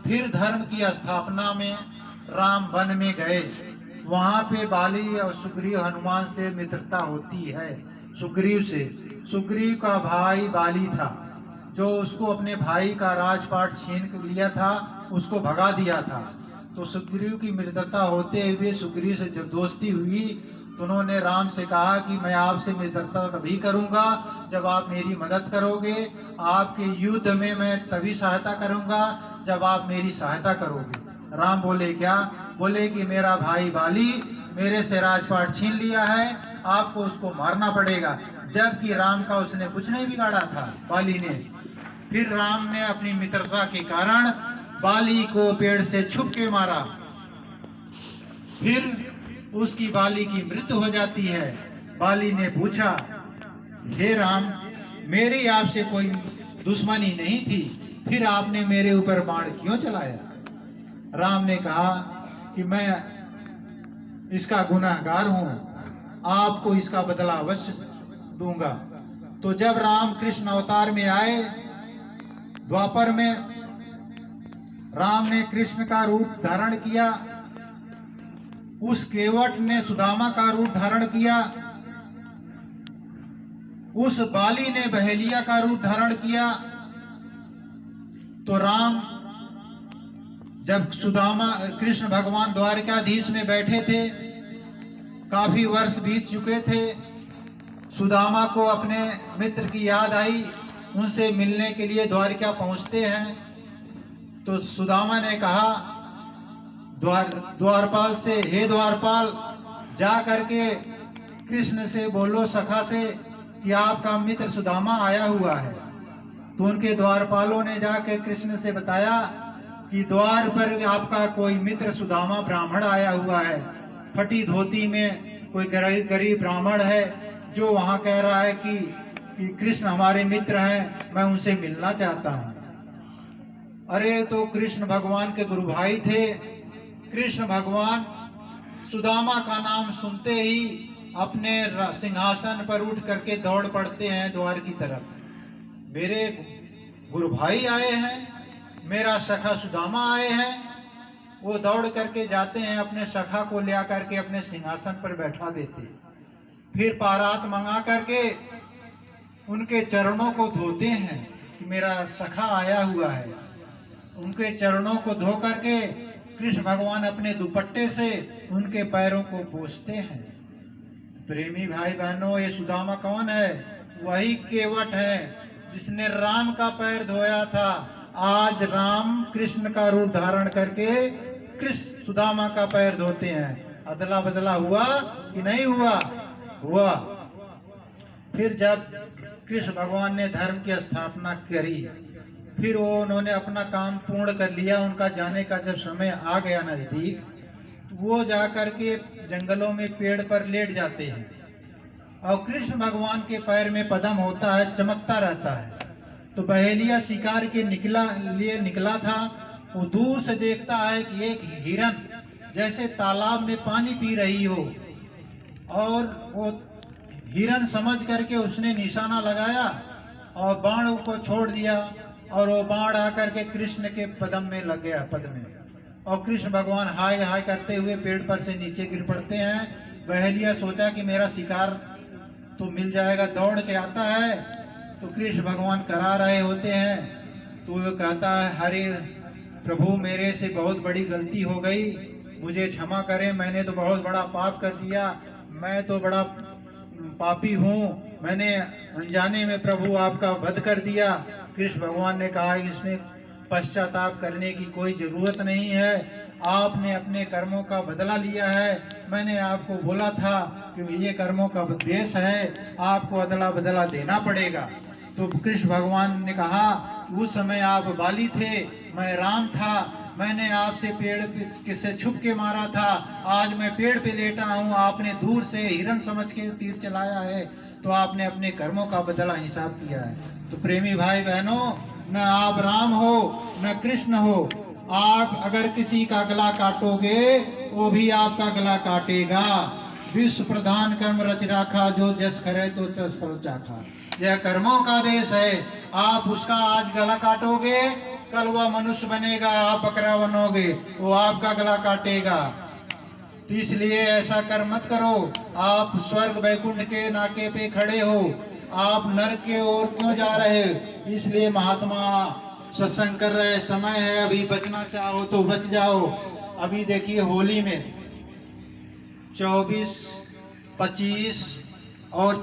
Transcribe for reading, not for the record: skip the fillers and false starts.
फिर धर्म की स्थापना में राम वन में गए। वहां पे बाली और सुग्रीव हनुमान से मित्रता होती है। सुग्रीव से, सुग्रीव का भाई बाली था जो उसको अपने भाई का राजपाट छीन लिया था, उसको भगा दिया था। तो सुग्रीव की मित्रता होते हुए सुग्रीव से जब दोस्ती हुई तो उन्होंने राम से कहा कि मैं आपसे मित्रता तभी करूंगा जब आप मेरी मदद करोगे। आपके युद्ध में मैं तभी सहायता करूंगा जब आप मेरी सहायता करोगे। राम बोले क्या? बोले कि मेरा भाई बाली मेरे से राजपाट छीन लिया है, आपको उसको मारना पड़ेगा। जबकि राम का उसने कुछ नहीं बिगाड़ा था, बाली ने। फिर राम ने अपनी मित्रता के कारण बाली को पेड़ से छुप के मारा। फिर उसकी बाली की मृत्यु हो जाती है। बाली ने पूछा, हे राम, मेरी आपसे कोई दुश्मनी नहीं थी, फिर आपने मेरे ऊपर बाण क्यों चलाया? राम ने कहा कि मैं इसका गुनहगार हूं, आपको इसका बदला अवश्य दूंगा। तो जब राम कृष्ण अवतार में आए, द्वापर में राम ने कृष्ण का रूप धारण किया, उस केवट ने सुदामा का रूप धारण किया, उस बाली ने बहेलिया का रूप धारण किया। तो राम जब सुदामा कृष्ण भगवान द्वारकाधीश में बैठे थे, काफी वर्ष बीत चुके थे, सुदामा को अपने मित्र की याद आई, उनसे मिलने के लिए द्वारका पहुंचते हैं। तो सुदामा ने कहा द्वारपाल से, हे द्वारपाल, जा करके कृष्ण से बोलो, सखा से, कि आपका मित्र सुदामा आया हुआ है। तो उनके द्वारपालों ने जाकर कृष्ण से बताया कि द्वार पर आपका कोई मित्र सुदामा ब्राह्मण आया हुआ है, फटी धोती में कोई गरीब ब्राह्मण है जो वहां कह रहा है कि कृष्ण हमारे मित्र हैं, मैं उनसे मिलना चाहता हूं। अरे तो कृष्ण भगवान के गुरु भाई थे। कृष्ण भगवान सुदामा का नाम सुनते ही अपने सिंहासन पर उठ करके दौड़ पड़ते हैं द्वार की तरफ। मेरे गुरु भाई आए हैं, मेरा सखा सुदामा आए हैं। वो दौड़ करके जाते हैं, अपने सखा को ले आकर के अपने सिंहासन पर बैठा देते। फिर पारात मंगा करके उनके चरणों को धोते हैं कि मेरा सखा आया हुआ है। उनके चरणों को धो करके कृष्ण भगवान अपने दुपट्टे से उनके पैरों को पोंछते हैं। प्रेमी भाई बहनों, ये सुदामा कौन है? वही केवट है जिसने राम का पैर धोया था। आज राम कृष्ण का रूप धारण करके कृष्ण सुदामा का पैर धोते हैं। अदला बदला हुआ कि नहीं हुआ? हुआ। फिर जब कृष्ण भगवान ने धर्म की स्थापना करी, फिर उन्होंने अपना काम पूर्ण कर लिया। उनका जाने का जब समय आ गया नजदीक, तो वो जाकर के जंगलों में पेड़ पर लेट जाते हैं और कृष्ण भगवान के पैर में पद्म होता है, चमकता रहता है। तो बहेलिया शिकार के निकला था। वो दूर से देखता है कि एक हिरन जैसे तालाब में पानी पी रही हो, और वो हिरन समझ करके उसने निशाना लगाया और बाण को छोड़ दिया, और वो बाण आकर के कृष्ण के पद्म में लग गया, पद में। और कृष्ण भगवान हाय हाय करते हुए पेड़ पर से नीचे गिर पड़ते हैं। बहेलिया सोचा कि मेरा शिकार तो मिल जाएगा, दौड़ के आता है तो कृष्ण भगवान करा रहे होते हैं। तो वो कहता है, हरे प्रभु, मेरे से बहुत बड़ी गलती हो गई, मुझे क्षमा करें, मैंने तो बहुत बड़ा पाप कर दिया, मैं तो बड़ा पापी हूँ, मैंने अनजाने में प्रभु आपका वध कर दिया। कृष्ण भगवान ने कहा, इसमें पश्चाताप करने की कोई जरूरत नहीं है, आपने अपने कर्मों का बदला लिया है। मैंने आपको बोला था कि ये कर्मों का देश है, आपको अदला बदला देना पड़ेगा। तो कृष्ण भगवान ने कहा, उस समय आप बाली थे, मैं राम था, मैंने आपसे पेड़ से छुप के मारा था, आज मैं पेड़ पे लेटा हूँ, आपने दूर से हिरन समझ के तीर चलाया है, तो आपने अपने कर्मों का बदला हिसाब किया है। तो प्रेमी भाई बहनों, न आप राम हो न कृष्ण हो, आप अगर किसी का गला काटोगे वो भी आपका गला काटेगा। विश्व प्रधान कर्म रच राखा, जो जस करे तो तस फल चाखा। यह कर्मों का देश है, आप उसका आज गला काटोगे, कल वह मनुष्य बनेगा, आप बकरा बनोगे, वो आपका गला काटेगा। तो इसलिए ऐसा कर मत करो। आप स्वर्ग वैकुंठ के नाके पे खड़े हो, आप नरक के ओर क्यों जा रहे हो? इसलिए महात्मा सत्संग कर रहे, समय है, अभी बचना चाहो तो बच जाओ। अभी देखिए होली में 24, 25 और